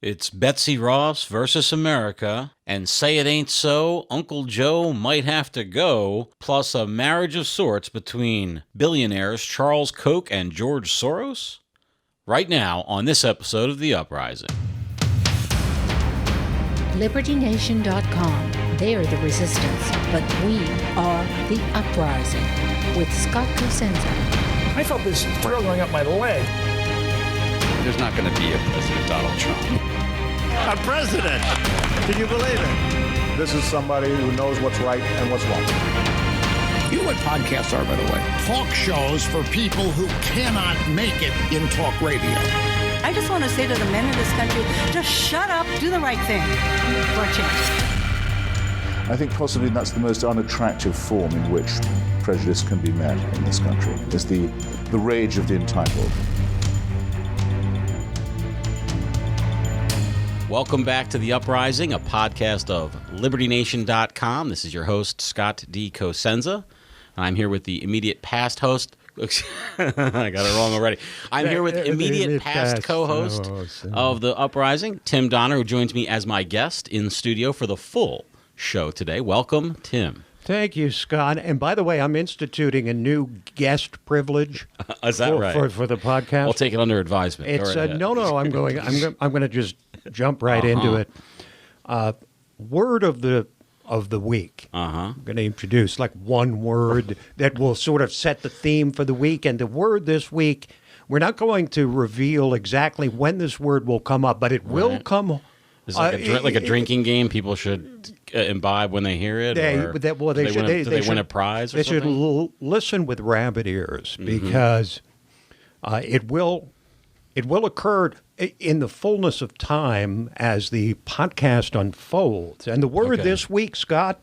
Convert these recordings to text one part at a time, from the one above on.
It's Betsy Ross versus America, and say it ain't so, Uncle Joe might have to go, plus a marriage of sorts between billionaires Charles Koch and George Soros? Right now on this episode of The Uprising. LibertyNation.com. They're the resistance, but we are the uprising. With Scott Cosenza. I felt this thrill going up my leg. There's not going to be a President Donald Trump. A president! Can you believe it? This is somebody who knows what's right and what's wrong. You know what podcasts are, by the way? Talk shows for people who cannot make it in talk radio. I just want to say to the men in this country, just shut up, do the right thing for a change. I think possibly that's the most unattractive form in which prejudice can be met in this country, is the rage of the entitled. Welcome back to The Uprising, a podcast of LibertyNation.com. This is your host, Scott D. Cosenza. I'm here with the immediate past host. I got it wrong already. I'm here with immediate past co-host of The Uprising, Tim Donner, who joins me as my guest in studio for the full show today. Welcome, Tim. Thank you, Scott. And by the way, I'm instituting a new guest privilege. Is that right? For the podcast. We'll take it under advisement. It's no. I'm going to just jump right into it. Word of the week. I'm going to introduce like one word that will sort of set the theme for the week. And the word this week, we're not going to reveal exactly when this word will come up, but it will come. It's like a drinking game. People should imbibe when they hear it. They win a prize. Or they something? should listen with rabbit ears because it will occur in the fullness of time as the podcast unfolds. And the word this week, Scott,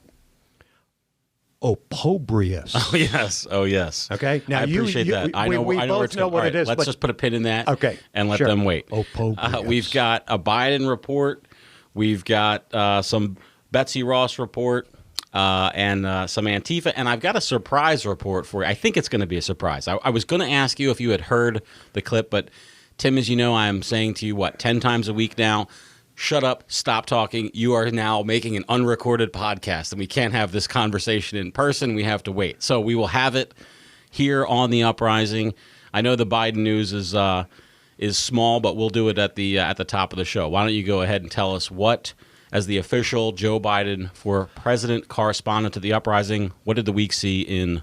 opprobrious. Oh yes. Okay. Now I appreciate that. I know. We both know what it is. Let's just put a pin in that. Okay. And let them wait. Opprobrious. We've got a Biden report. We've got some Betsy Ross report and some Antifa. And I've got a surprise report for you. I think it's going to be a surprise. I was going to ask you if you had heard the clip, but Tim, as you know, I'm saying to you, 10 times a week now, shut up, stop talking. You are now making an unrecorded podcast, and we can't have this conversation in person. We have to wait. So we will have it here on The Uprising. I know the Biden news is small, but we'll do it at the top of the show. Why don't you go ahead and tell us what, as the official Joe Biden for president correspondent to The Uprising, what did the week see in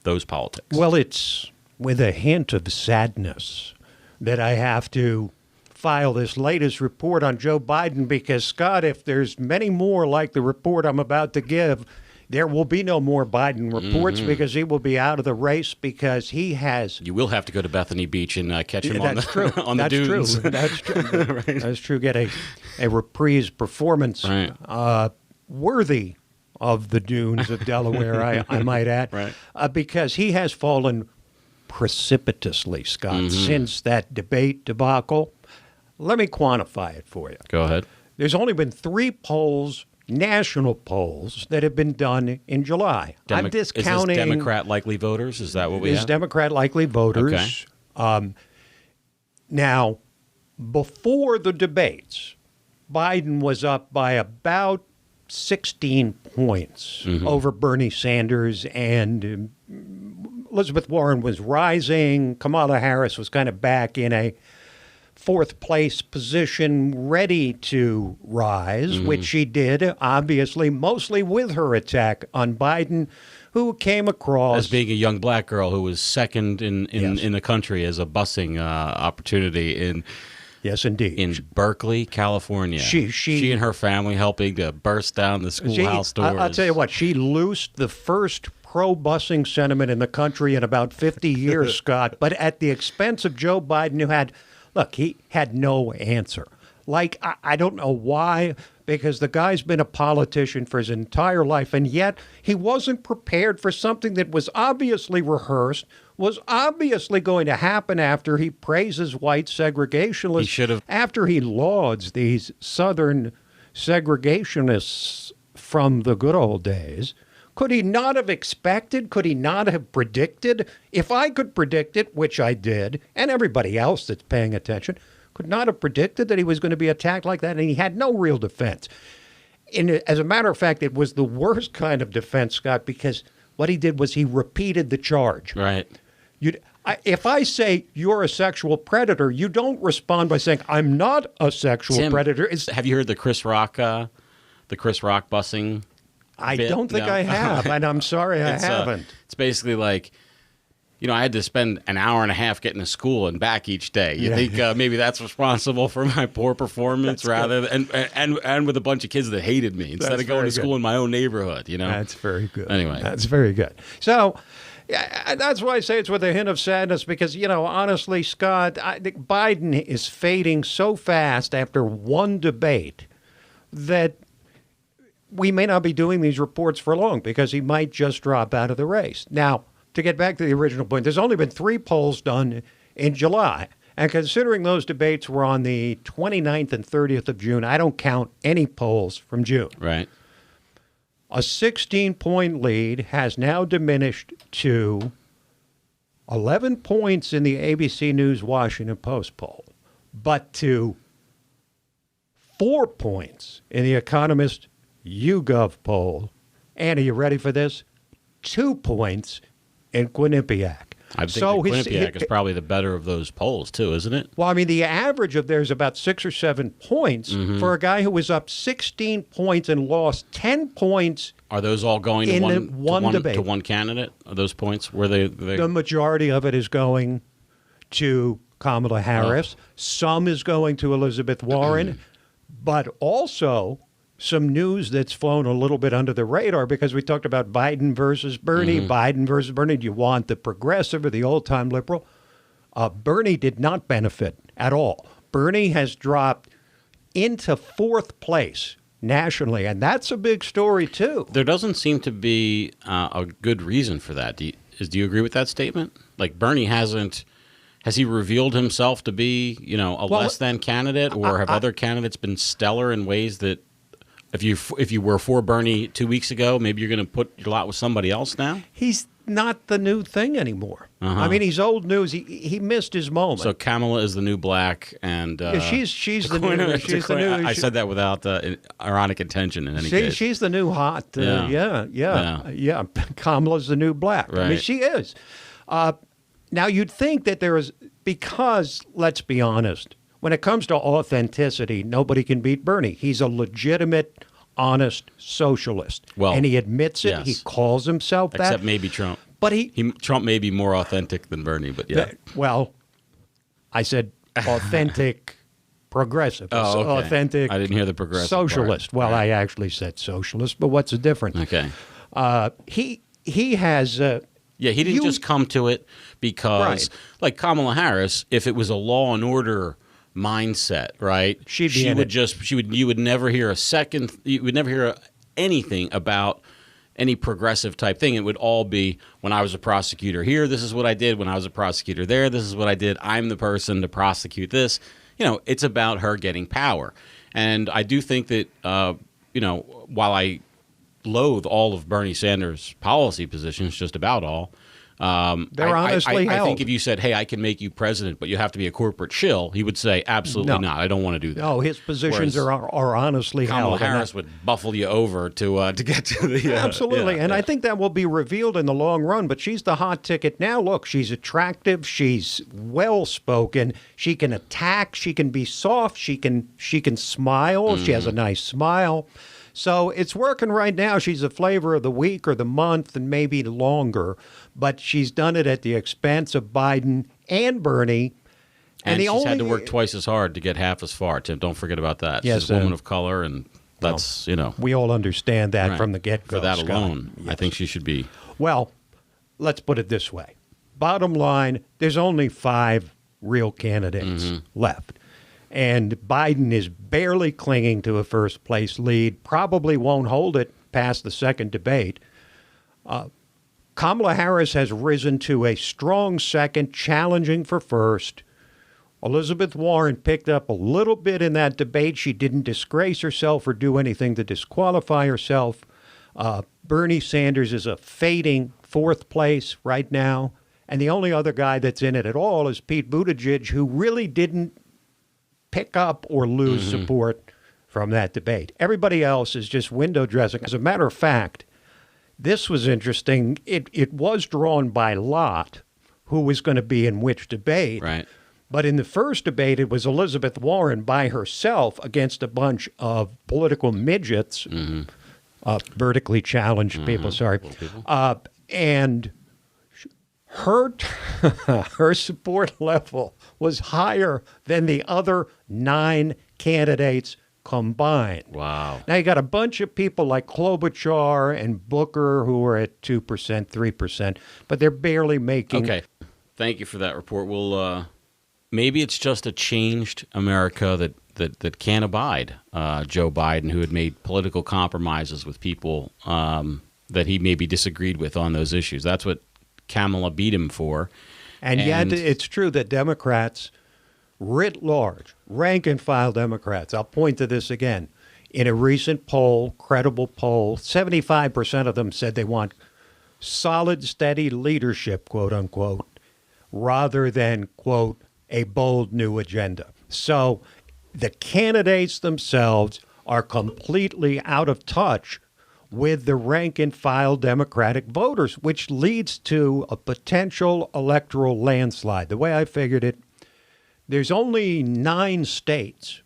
those politics? Well, it's with a hint of sadness that I have to file this latest report on Joe Biden because, Scott, if there's many more like the report I'm about to give, there will be no more Biden reports because he will be out of the race because he has... You will have to go to Bethany Beach and catch him on the That's dunes. True. That's true. Right. That's true. Get a reprise performance worthy of the dunes of Delaware, I might add, right. Because he has fallen precipitously, Scott, since that debate debacle. Let me quantify it for you. Go ahead. There's only been 3 polls, national polls, that have been done in July. I'm discounting. Is this Democrat likely voters? Is that what we have? Is Democrat likely voters. Okay. Now, before the debates, Biden was up by about 16 points over Bernie Sanders, and Elizabeth Warren was rising. Kamala Harris was kind of back in a 4th place position, ready to rise, which she did, obviously, mostly with her attack on Biden, who came across as being a young black girl who was second in the country as a busing opportunity in. Yes, indeed. In Berkeley, California. She and her family helping to burst down the schoolhouse doors. I'll tell you what, she loosed the first pro-busing sentiment in the country in about 50 years, Scott, but at the expense of Joe Biden, he had no answer. Like, I don't know why, because the guy's been a politician for his entire life, and yet he wasn't prepared for something that was obviously rehearsed, was obviously going to happen after he praises white segregationists. He should have. After he lauds these Southern segregationists from the good old days. Could he not have expected? Could he not have predicted? If I could predict it, which I did, and everybody else that's paying attention, could not have predicted that he was going to be attacked like that, and he had no real defense. And as a matter of fact, it was the worst kind of defense, Scott, because what he did was he repeated the charge. Right. If I say you're a sexual predator, you don't respond by saying I'm not a sexual predator. Have you heard the Chris Rock busing? I don't think I have, and I'm sorry I haven't. It's basically like, I had to spend an hour and a half getting to school and back each day. You think maybe that's responsible for my poor performance and with a bunch of kids that hated me instead of going to school in my own neighborhood, That's very good. Anyway. That's very good. So that's why I say it's with a hint of sadness because, honestly, Scott, I think Biden is fading so fast after one debate that we may not be doing these reports for long because he might just drop out of the race. Now, to get back to the original point, there's only been 3 polls done in July. And considering those debates were on the 29th and 30th of June, I don't count any polls from June. Right. A 16-point lead has now diminished to 11 points in the ABC News Washington Post poll, but to 4 points in the Economist YouGov poll. And are you ready for this? 2 points in Quinnipiac. I think Quinnipiac is probably the better of those polls, too, isn't it? Well, I mean, the average of theirs is about 6 or 7 points for a guy who was up 16 points and lost 10 points. Are those all going to one debate? To one candidate? Are those points? Were they? The majority of it is going to Kamala Harris. Some is going to Elizabeth Warren. But also some news that's flown a little bit under the radar because we talked about Biden versus Bernie. Biden versus Bernie. Do you want the progressive or the old-time liberal? Bernie did not benefit at all. Bernie has dropped into 4th place nationally, and that's a big story, too. There doesn't seem to be a good reason for that. Do you agree with that statement? Like, Bernie has he revealed himself to be, a less-than candidate, or have other candidates been stellar in ways that if you were for Bernie 2 weeks ago, maybe you're going to put your lot with somebody else now? He's not the new thing anymore. I mean, he's old news. He missed his moment. So Kamala is the new black, and she's the new. I said that without ironic intention in any case. She's the new hot. Yeah. Kamala's the new black. Right. I mean, she is. Now you'd think that there is, because let's be honest, when it comes to authenticity, nobody can beat Bernie. He's a legitimate, honest socialist. Well, and he admits it. Yes. He calls himself that. Except maybe Trump. But Trump may be more authentic than Bernie, but yeah. Well, I said authentic progressive. Oh, okay. Authentic. I didn't hear the progressive socialist. part. Well, Right. I actually said socialist, but what's the difference? Okay. He has. Yeah, he didn't just come to it because, like Kamala Harris, if it was a law and order mindset, right? You would never hear anything about any progressive type thing. It would all be, when I was a prosecutor here, this is what I did. When I was a prosecutor there, this is what I did. I'm the person to prosecute this. It's about her getting power. And I do think that, while I loathe all of Bernie Sanders' policy positions, just about all, they're honestly held. I think if you said, hey, I can make you president, but you have to be a corporate shill, he would say, absolutely not. I don't want to do that. No, his positions are honestly held. Kamala Harris would buffle you over to get to the... Absolutely, and I think that will be revealed in the long run, but she's the hot ticket now. Look, she's attractive. She's well-spoken. She can attack. She can be soft. She can smile. She has a nice smile. So it's working right now. She's a flavor of the week or the month and maybe longer, but she's done it at the expense of Biden and Bernie. And she's had to work twice as hard to get half as far, Tim. Don't forget about that. Yes, she's a woman of color, and that's, We all understand that from the get-go. For that Scott. alone, Yes. I think she should be. Well, let's put it this way. Bottom line, there's only 5 real candidates left. And Biden is barely clinging to a first-place lead, probably won't hold it past the second debate. Kamala Harris has risen to a strong second, challenging for first. Elizabeth Warren picked up a little bit in that debate. She didn't disgrace herself or do anything to disqualify herself. Bernie Sanders is a fading 4th place right now. And the only other guy that's in it at all is Pete Buttigieg, who really didn't pick up or lose support from that debate. Everybody else is just window dressing. As a matter of fact, this was interesting. It was drawn by lot who was going to be in which debate. Right. But in the first debate, it was Elizabeth Warren by herself against a bunch of political midgets, vertically challenged people, sorry. And her her support level was higher than the other 9 candidates combined. Wow. Now you got a bunch of people like Klobuchar and Booker who are at 2%, 3%, but they're barely making. Okay. Thank you for that report. We'll maybe it's just a changed America that can't abide Joe Biden, who had made political compromises with people that he maybe disagreed with on those issues. That's what Kamala beat him for. And yet it's true that Democrats writ large, rank and file Democrats, I'll point to this again, in a recent poll, credible poll, 75% of them said they want solid, steady leadership, quote unquote, rather than, quote, a bold new agenda. So the candidates themselves are completely out of touch with the rank and file Democratic voters, which leads to a potential electoral landslide. The way I figured it, there's only 9 states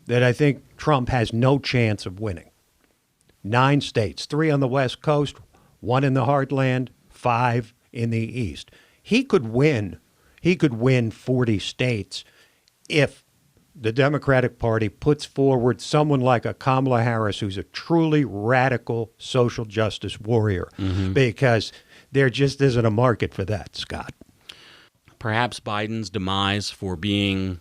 that I think Trump has no chance of winning. 9 states, 3 on the West Coast, 1 in the heartland, 5 in the East. He could win 40 states if the Democratic Party puts forward someone like a Kamala Harris who's a truly radical social justice warrior, because there just isn't a market for that, Scott. Perhaps Biden's demise for being,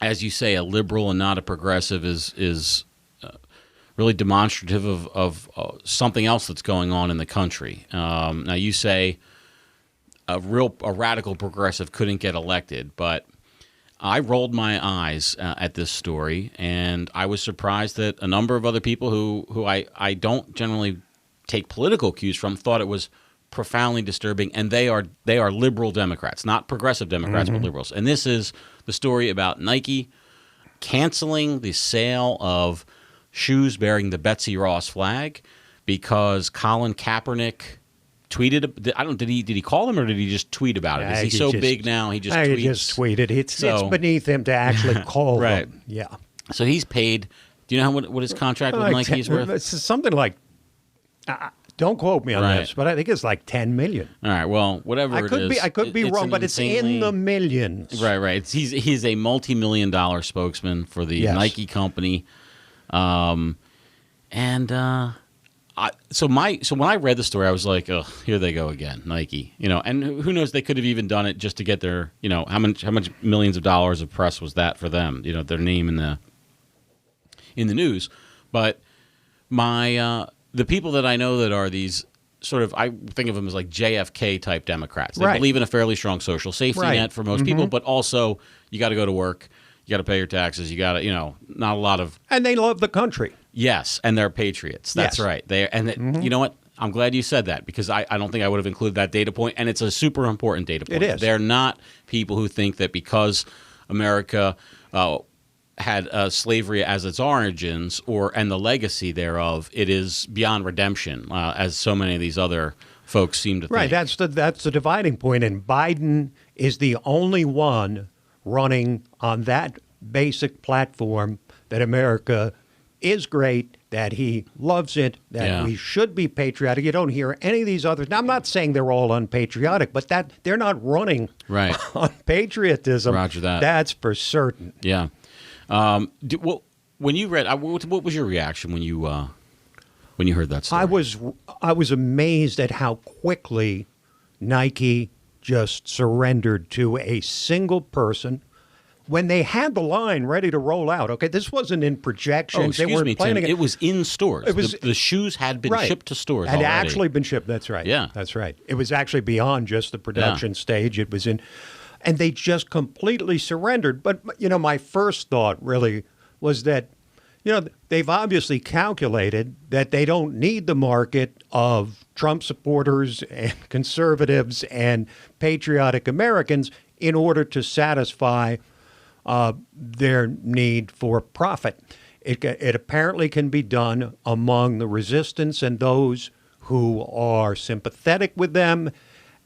as you say, a liberal and not a progressive is really demonstrative of something else that's going on in the country. Now, you say a radical progressive couldn't get elected, but I rolled my eyes at this story, and I was surprised that a number of other people who I don't generally take political cues from thought it was profoundly disturbing, and they are liberal Democrats, not progressive Democrats, but liberals. And this is the story about Nike canceling the sale of shoes bearing the Betsy Ross flag because Colin Kaepernick tweeted. Did he call him or did he just tweet about it? Is he so big now? He just tweets. He just tweeted. It's beneath him to actually call him. Yeah. So he's paid. Do you know what his contract with Nike is worth? It's something like. Don't quote me on this, but I think it's like $10 million. All right. Well, whatever it is. I could be wrong, but it's in the millions. Right. He's a multi-million-dollar spokesman for the Nike company, So when I read the story, I was like, "Oh, here they go again, Nike." And who knows? They could have even done it just to get their, how much millions of dollars of press was that for them? Their name in the news. But the people that I know that are these sort of, I think of them as like JFK type Democrats. They believe in a fairly strong social safety net for most people, but also you got to go to work, you got to pay your taxes, you got to, not a lot of, and they love the country. Yes, and they're patriots. That's right. You know what? I'm glad you said that because I don't think I would have included that data point, and it's a super important data point. It is. They're not people who think that because America had slavery as its origins and the legacy thereof, it is beyond redemption, as so many of these other folks seem to think. Right. That's the dividing point, and Biden is the only one running on that basic platform that America is great, that he loves it, that we should be patriotic. You don't hear any of these others. Now, I'm not saying they're all unpatriotic, but that they're not running on patriotism. Roger that. That's for certain. Yeah. When you read, what was your reaction when you heard that story? I was amazed at how quickly Nike just surrendered to a single person when they had the line ready to roll out. Okay, this wasn't in projections. They weren't planning it. It was in stores. The shoes had been shipped to stores. Had already. actually been shipped. That's right. Yeah, that's right. It was actually beyond just the production stage. It was in, and they just completely surrendered. But my first thought really was that, they've obviously calculated that they don't need the market of Trump supporters and conservatives and patriotic Americans in order to satisfy their need for profit. It apparently can be done among the resistance and those who are sympathetic with them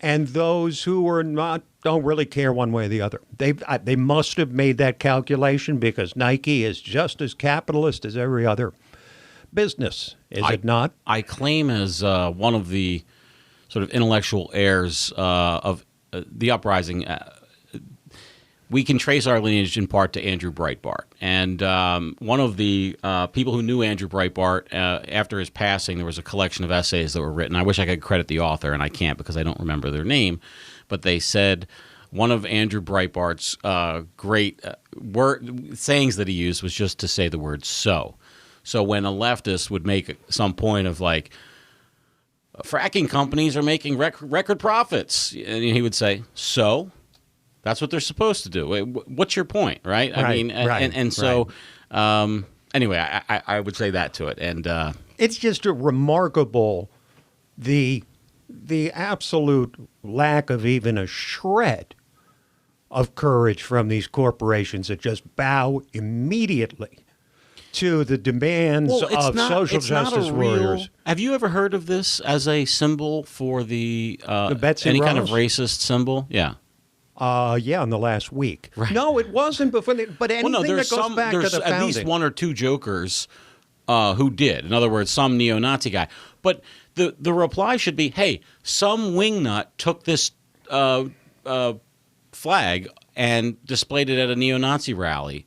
and those who are not, don't really care one way or the other. They must have made that calculation because Nike is just as capitalist as every other business, is it not? I claim as one of the sort of intellectual heirs of the Uprising. We can trace our lineage in part to Andrew Breitbart. And one of the people who knew Andrew Breitbart, after his passing, there was a collection of essays that were written. I wish I could credit the author, and I can't because I don't remember their name. But they said one of Andrew Breitbart's great sayings that he used was just to say the word so. So when a leftist would make some point of like, fracking companies are making record profits, and he would say, so? That's what they're supposed to do. What's your point, right? I mean, so anyway, I would say that to it. And it's just a remarkable the absolute lack of even a shred of courage from these corporations that just bow immediately to the demands of social justice warriors. Have you ever heard of this as a symbol for the Betsy any Ross? kind of racist symbol? Yeah. In the last week. Right. No, it wasn't before. But anything that goes back to the founding. At least one or two jokers who did. In other words, some neo-Nazi guy. But the reply should be, hey, some wingnut took this flag and displayed it at a neo-Nazi rally.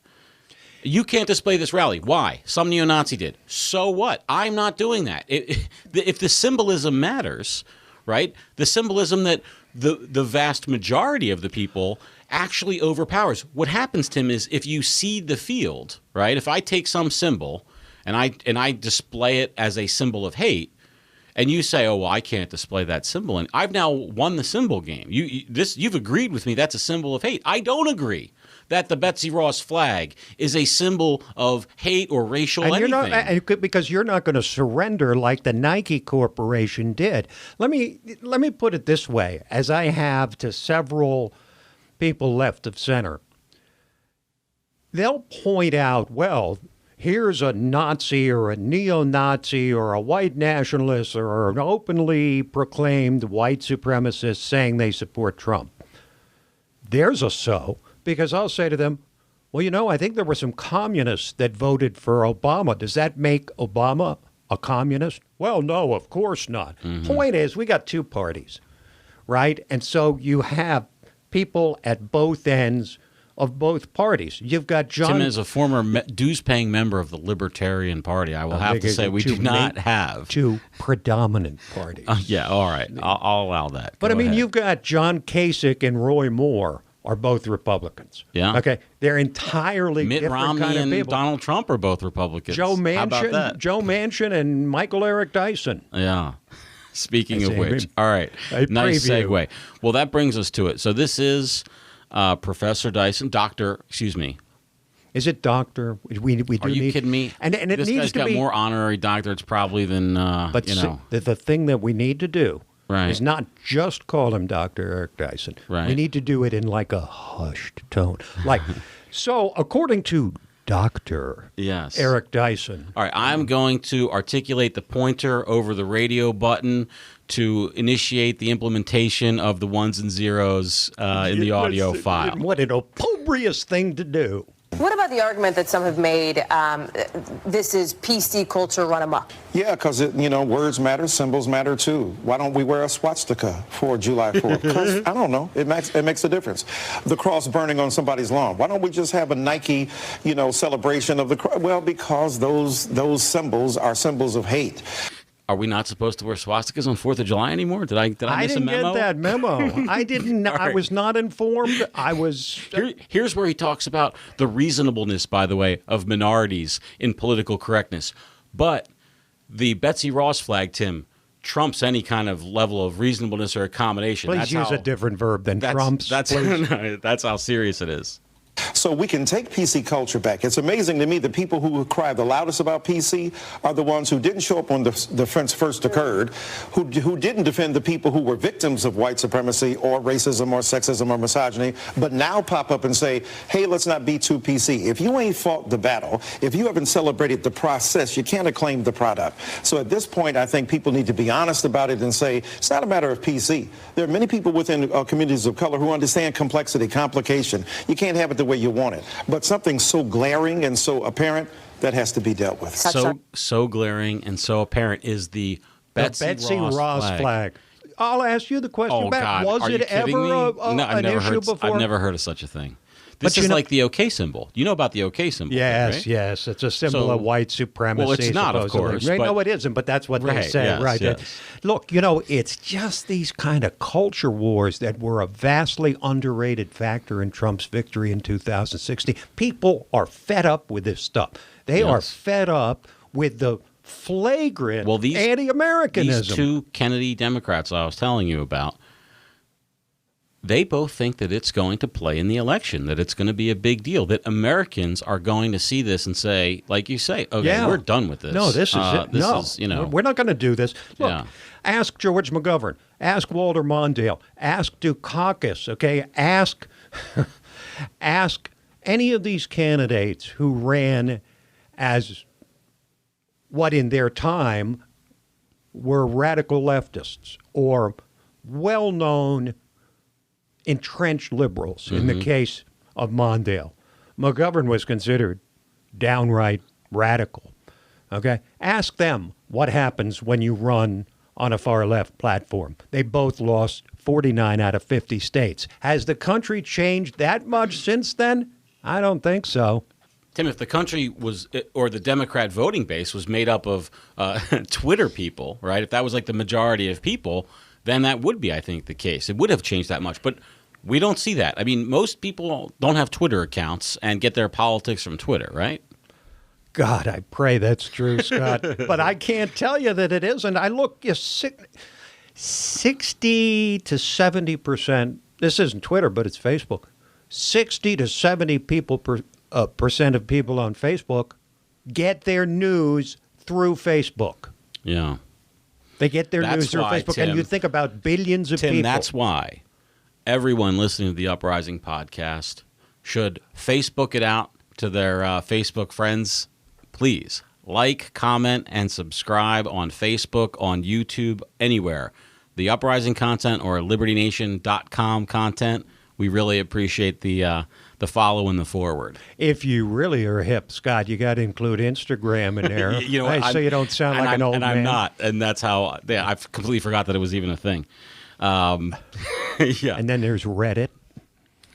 You can't display this rally. Why? Some neo-Nazi did. So what? I'm not doing that. If the symbolism matters, right, the symbolism that the vast majority of the people actually overpowers. What happens, Tim, is if you cede the field, right? If I take some symbol and I display it as a symbol of hate, and you say, "Oh, well, I can't display that symbol," and I've now won the symbol game. You've agreed with me that's a symbol of hate. I don't agree that the Betsy Ross flag is a symbol of hate or racial anything. Because you're not going to surrender like the Nike Corporation did. Let me put it this way, as I have to several people left of center. They'll point out, well, here's a Nazi or a neo-Nazi or a white nationalist or an openly proclaimed white supremacist saying they support Trump. There's a so. Because I'll say to them, well, I think there were some communists that voted for Obama. Does that make Obama a communist? Well, no, of course not. Mm-hmm. Point is, we got two parties, right? And so you have people at both ends of both parties. You've got John... Tim, as a former dues-paying member of the Libertarian Party, I will have to say we do not have... two predominant parties. Yeah, all right. I'll allow that. But, Go ahead. you've got John Kasich and Roy Moore are both Republicans. Yeah. Okay. They're entirely Mitt different Romney kind of people. and Donald Trump are both Republicans. Joe Manchin, How about that? Joe Manchin and Michael Eric Dyson. Yeah. Speaking of which, all right. Nice segue. Well, that brings us to it. So this is Professor Dyson, excuse me. Is it doctor? We do Are you kidding me? And it this needs guy's to got be more honorary doctorates probably than but the thing that we need to do is not just call him Dr. Eric Dyson. Right. We need to do it in like a hushed tone. Like, so according to Dr. Eric Dyson. All right, I'm going to articulate the pointer over the radio button to initiate the implementation of the ones and zeros in the audio file. What an opprobrious thing to do. What about the argument that some have made this is PC culture run amok? Yeah, because, words matter, symbols matter, too. Why don't we wear a swastika for July 4th? Because, I don't know, it makes a difference. The cross burning on somebody's lawn. Why don't we just have a Nike, celebration of the cross? Well, because those symbols are symbols of hate. Are we not supposed to wear swastikas on 4th of July anymore? Did I miss a memo? I didn't get that memo. I didn't. Right. I was not informed. I was. Here's where he talks about the reasonableness, by the way, of minorities in political correctness. But the Betsy Ross flag, Tim, trumps any kind of level of reasonableness or accommodation. Please use a different verb than trumps. That's how serious it is. So we can take PC culture back. It's amazing to me the people who cry the loudest about PC are the ones who didn't show up when the offense first occurred, who didn't defend the people who were victims of white supremacy or racism or sexism or misogyny, but now pop up and say, hey, let's not be too PC. If you ain't fought the battle, if you haven't celebrated the process, you can't acclaim the product. So at this point, I think people need to be honest about it and say, it's not a matter of PC. There are many people within communities of color who understand complexity, complication. You can't have it the way you want it. But something so glaring and so apparent, that has to be dealt with. So glaring and so apparent is the Betsy Ross flag. I'll ask you the question back. God. Was it ever an issue before? I've never heard of such a thing. This is like the OK symbol. You know about the OK symbol? Yes, right? Yes. It's a symbol of white supremacy. Well, it's not, of course. Right? No, it isn't, but that's what they say. Yes, right. Yes. Look, it's just these kind of culture wars that were a vastly underrated factor in Trump's victory in 2016. People are fed up with this stuff. They are fed up with the flagrant anti-Americanism. These two Kennedy Democrats I was telling you about, they both think that it's going to play in the election, that it's going to be a big deal, that Americans are going to see this and say, like you say, okay, we're done with this. No, this is it. We're not going to do this. Look, ask George McGovern, ask Walter Mondale, ask Dukakis, okay? Ask any of these candidates who ran as what in their time were radical leftists or well-known entrenched liberals. In the case of Mondale, McGovern was considered downright radical. Okay? Ask them what happens when you run on a far-left platform. They both lost 49 out of 50 states. Has the country changed that much since then? I don't think so. Tim, if the country was, or the Democrat voting base was made up of Twitter people, right? If that was like the majority of people, then that would be, I think, the case. It would have changed that much. But we don't see that. I mean, most people don't have Twitter accounts and get their politics from Twitter, right? God, I pray that's true, Scott. But I can't tell you that it isn't. I look, 60 to 70%, this isn't Twitter, but it's Facebook. 60 to 70 percent of people on Facebook get their news through Facebook. Yeah. They get their news through Facebook. Tim, and you think about billions of people. That's why everyone listening to the Uprising podcast should Facebook it out to their Facebook friends. Please like, comment, and subscribe on Facebook, on YouTube, anywhere. The Uprising content or LibertyNation.com content. We really appreciate the follow and the forward. If you really are hip, Scott, you got to include Instagram in there. So you don't sound like an old man. And I'm not. And that's how I've completely forgot that it was even a thing. Yeah. And then there's Reddit.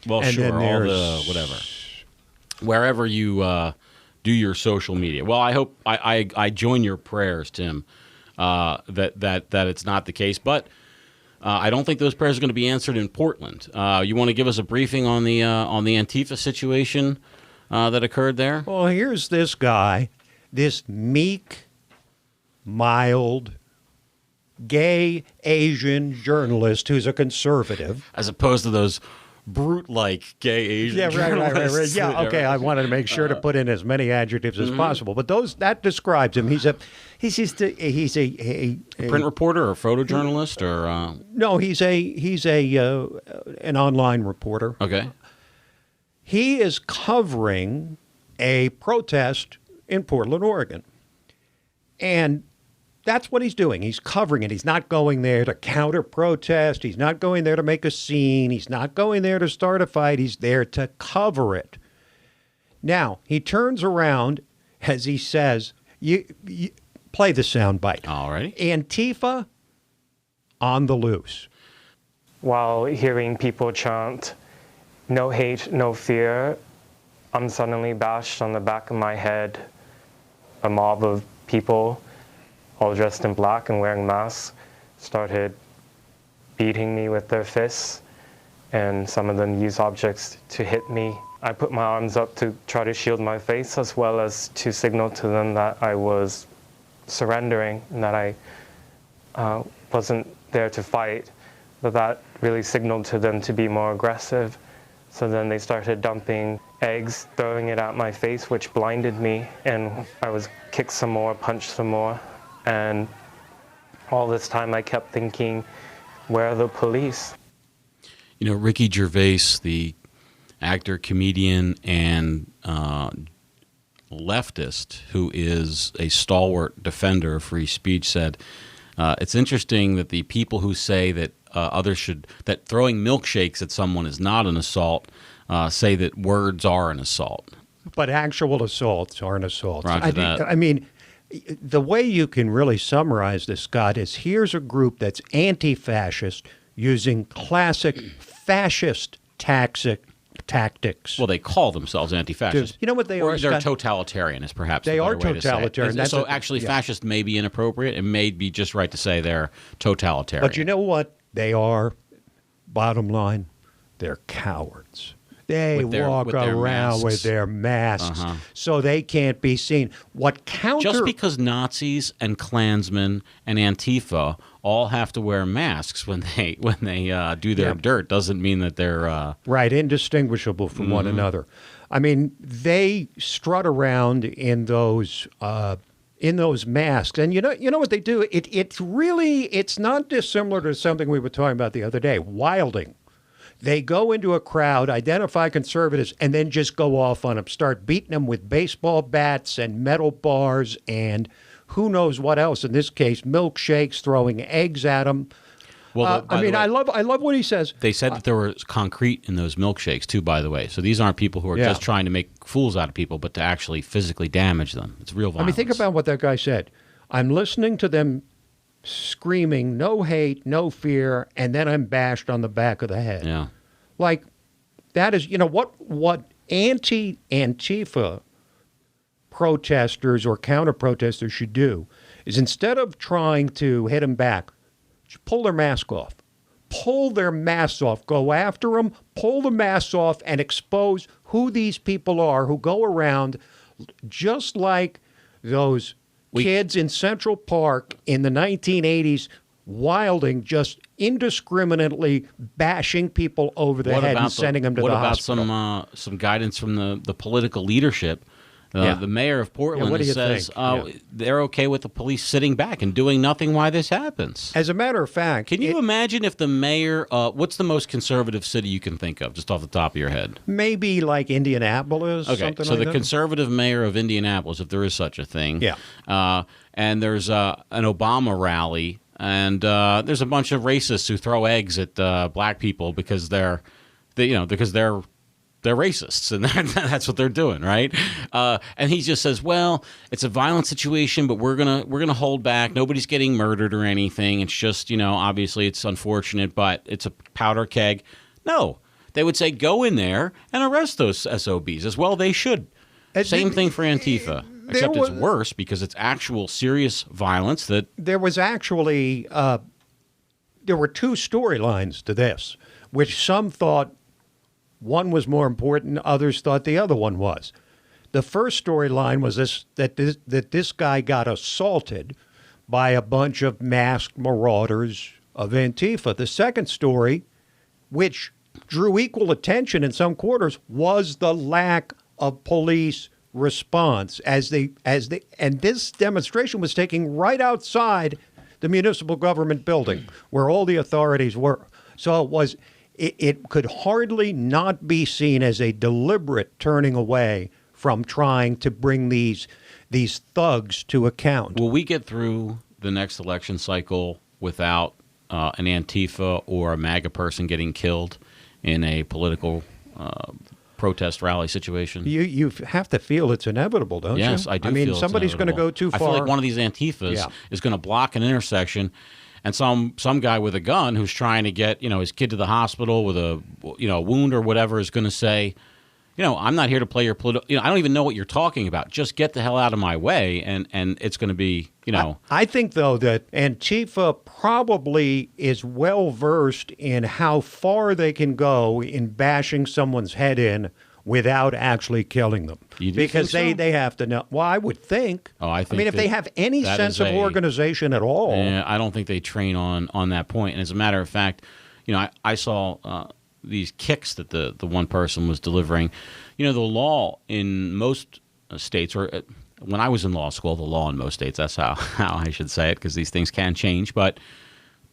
Well, and sure, all the whatever. Wherever you do your social media. Well, I hope I join your prayers, Tim, that it's not the case. But I don't think those prayers are going to be answered in Portland. You want to give us a briefing on the Antifa situation that occurred there? Well, here's this guy, this meek, mild, gay Asian journalist who's a conservative. As opposed to those brute-like gay Asian journalists. Right. Yeah, okay, I wanted to make sure to put in as many adjectives as possible. But that describes him. He's a print reporter or photojournalist or No, he's an online reporter. Okay. He is covering a protest in Portland, Oregon. And that's what he's doing. He's covering it. He's not going there to counter-protest. He's not going there to make a scene. He's not going there to start a fight. He's there to cover it. Now, he turns around as he says, you play the sound bite. All right. Antifa on the loose. While hearing people chant, "No hate, no fear," I'm suddenly bashed on the back of my head. A mob of people, all dressed in black and wearing masks, started beating me with their fists, and some of them used objects to hit me. I put my arms up to try to shield my face, as well as to signal to them that I was surrendering and that I wasn't there to fight, but that really signaled to them to be more aggressive. So then they started dumping eggs, throwing it at my face, which blinded me, and I was kicked some more, punched some more, and all this time I kept thinking, where are the police? You know, Ricky Gervais, the actor, comedian, and leftist, who is a stalwart defender of free speech, said, it's interesting that the people who say that that throwing milkshakes at someone is not an assault, say that words are an assault. But actual assaults aren't assaults. Roger that. I mean, the way you can really summarize this, Scott, is here's a group that's anti-fascist using classic fascist tactics. Well, they call themselves anti-fascist. You know what they or are? They're Scott? totalitarian, is perhaps They the are better way to say it. totalitarian. So actually, fascist may be inappropriate. It may be just right to say they're totalitarian. But you know what they are? Bottom line, they're cowards. They walk around with their masks so they can't be seen. Just because Nazis and Klansmen and Antifa all have to wear masks when they do their dirt doesn't mean that they're right, indistinguishable from one another. I mean, they strut around in those masks, and you know what they do. It's not dissimilar to something we were talking about the other day. Wilding. They go into a crowd, identify conservatives, and then just go off on them, start beating them with baseball bats and metal bars and who knows what else. In this case, milkshakes, throwing eggs at them. Well, I love what he says. They said that there was concrete in those milkshakes too, by the way. So these aren't people who are just trying to make fools out of people, but to actually physically damage them. It's real violence. I mean, think about what that guy said. I'm listening to them screaming, no hate, no fear, and then I'm bashed on the back of the head. Yeah. Like, that is, what anti-Antifa protesters or counter-protesters should do is instead of trying to hit them back, pull their mask off. Pull their masks off. Go after them, pull the masks off, and expose who these people are who go around just like those kids in Central Park in the 1980s, wilding, just indiscriminately bashing people over the head and sending them to the hospital. What about some guidance from the political leadership? The mayor of Portland says they're okay with the police sitting back and doing nothing while this happens. As a matter of fact, can you imagine if the mayor? What's the most conservative city you can think of, just off the top of your head? Maybe like Indianapolis. Okay, something so like the that. conservative mayor of Indianapolis, if there is such a thing, and there's an Obama rally, and there's a bunch of racists who throw eggs at black people because they're racists, and that's what they're doing, right? And he just says, "Well, it's a violent situation, but we're gonna hold back. Nobody's getting murdered or anything. It's just, obviously it's unfortunate, but it's a powder keg." No, they would say, "Go in there and arrest those SOBs." As well, they should. Same thing for Antifa, except it's worse because it's actual serious violence. That there was actually there were two storylines to this, which some thought one was more important, others thought the other one was. The first storyline was that this guy got assaulted by a bunch of masked marauders of Antifa. The second story, which drew equal attention in some quarters, was the lack of police response as this demonstration was taking right outside the municipal government building where all the authorities were. So it could hardly not be seen as a deliberate turning away from trying to bring these thugs to account. Will we get through the next election cycle without an Antifa or a MAGA person getting killed in a political protest rally situation? You have to feel it's inevitable, don't you? Yes, I do. I mean, feel somebody's going to go too far. I feel like one of these Antifas is going to block an intersection, and some guy with a gun who's trying to get his kid to the hospital with a wound or whatever is going to say, I'm not here to play your political. I don't even know what you're talking about. Just get the hell out of my way, and it's going to be I think though that Antifa probably is well versed in how far they can go in bashing someone's head in without actually killing them. Because they have to know. Well, I would think. Oh, I think. If they have any sense of organization at all. Yeah, I don't think they train on that point. And as a matter of fact, I saw these kicks that the one person was delivering. You know, the law in most states, or when I was in law school, the law in most states, that's how I should say it, because these things can change, but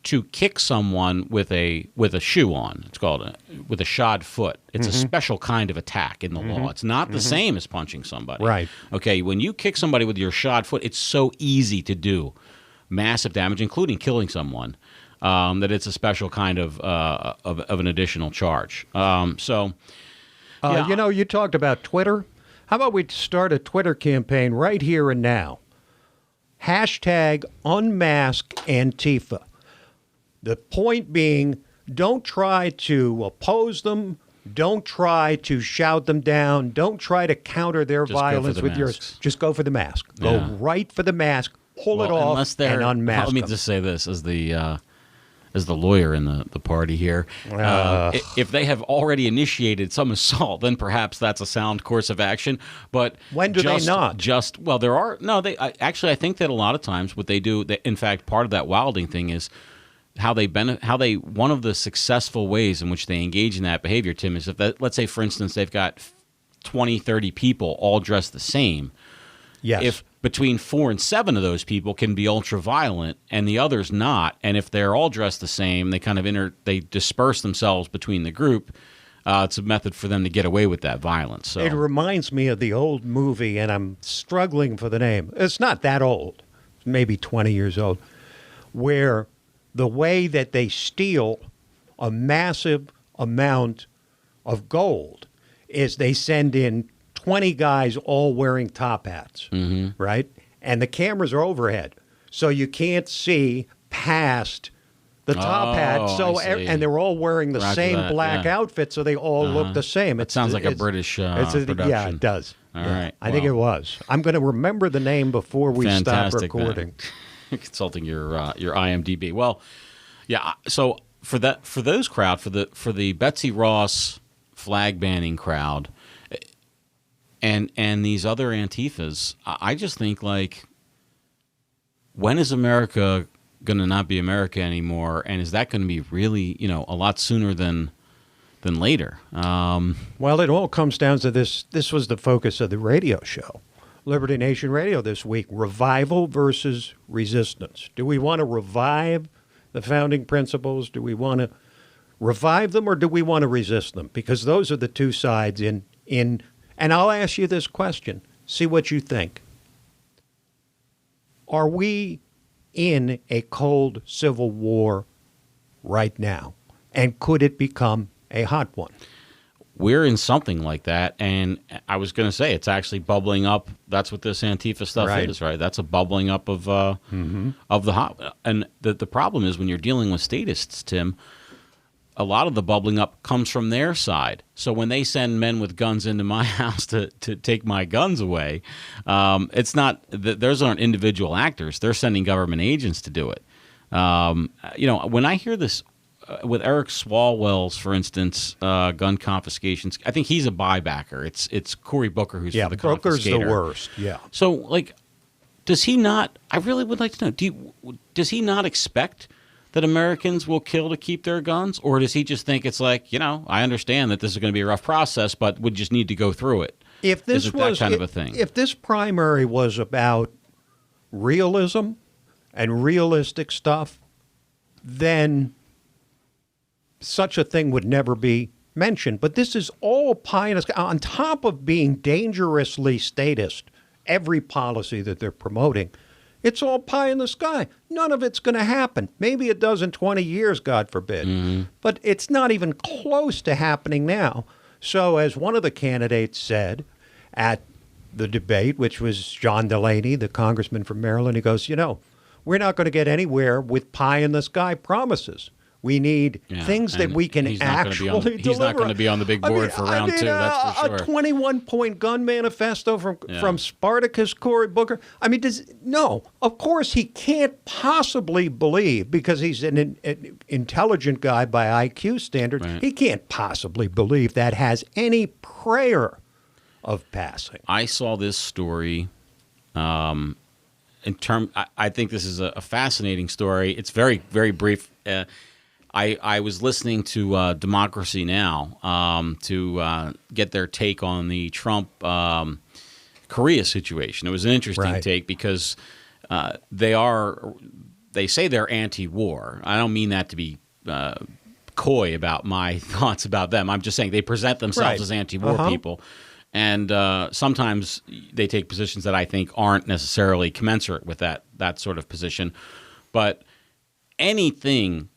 to kick someone with a shoe on, it's called with a shod foot. It's a special kind of attack in the law. It's not the same as punching somebody. Right. Okay, when you kick somebody with your shod foot, it's so easy to do massive damage, including killing someone, that it's a special kind of an additional charge. You know, you talked about Twitter. How about we start a Twitter campaign right here and now? Hashtag unmask Antifa. The point being, don't try to oppose them. Don't try to shout them down. Don't try to counter their violence with yours. Just go for the mask. Go right for the mask. Pull it off and unmask Let me them. just say this as the lawyer in the party here. If they have already initiated some assault, then perhaps that's a sound course of action. But when do they not? I think that a lot of times what they do, in fact, part of that wilding thing is one of the successful ways in which they engage in that behavior, Tim, is let's say, for instance, they've got 20, 30 people all dressed the same. Yes. If between 4 and 7 of those people can be ultra violent and the others not, and if they're all dressed the same, they kind of they disperse themselves between the group. It's a method for them to get away with that violence. So it reminds me of the old movie, and I'm struggling for the name. It's not that old, maybe 20 years old, where the way that they steal a massive amount of gold is they send in 20 guys all wearing top hats, right? And the cameras are overhead, so you can't see past the top hat. So and they're all wearing the same black outfit, so they all look the same. It sounds like a British production. Yeah, it does. All right. I think it was. I'm going to remember the name before we stop recording. Consulting your IMDb. Well, yeah. So for those crowd, for the Betsy Ross flag banning crowd, and these other Antifas, I just think, like, when is America going to not be America anymore? And is that going to be really, a lot sooner than later? Well, it all comes down to this. This was the focus of the radio show, Liberty Nation Radio this week: revival versus resistance. Do we want to revive the founding principles? Do we want to revive them, or do we want to resist them? Because those are the two sides in. And I'll ask you this question. See what you think. Are we in a cold civil war right now? And could it become a hot one? We're in something like that. And I was going to say, it's actually bubbling up. That's what this Antifa stuff is, right? That's a bubbling up of the hot. And the problem is, when you're dealing with statists, Tim, a lot of the bubbling up comes from their side. So when they send men with guns into my house to take my guns away, it's not those aren't individual actors. They're sending government agents to do it. When I hear this with Eric Swalwell's, for instance, gun confiscations, I think he's a buybacker. It's Cory Booker who's for the confiscator. Booker's the worst. Yeah. So, like, does he not? I really would like to know. Does he not expect that Americans will kill to keep their guns? Or does he just think it's like, I understand that this is going to be a rough process, but we just need to go through it? If this is it was that kind of a thing? If this primary was about realism and realistic stuff, then such a thing would never be mentioned. But this is all pie in the sky. On top of being dangerously statist, every policy that they're promoting, it's all pie in the sky. None of it's going to happen. Maybe it does in 20 years, God forbid. But it's not even close to happening now. So as one of the candidates said at the debate, which was John Delaney, the congressman from Maryland, he goes, we're not going to get anywhere with pie in the sky promises. We need things that we can actually deliver. He's not going to be on the big board for round two, that's for sure. A 21-point gun manifesto from Spartacus Cory Booker. I mean, of course he can't possibly believe, because he's an intelligent guy by IQ standards, he can't possibly believe that has any prayer of passing. I saw this story I think this is a fascinating story. It's very, very brief. I was listening to Democracy Now! To get their take on the Trump Korea situation. It was an interesting take because they say they're anti-war. I don't mean that to be coy about my thoughts about them. I'm just saying they present themselves as anti-war people. And sometimes they take positions that I think aren't necessarily commensurate with that sort of position. But anything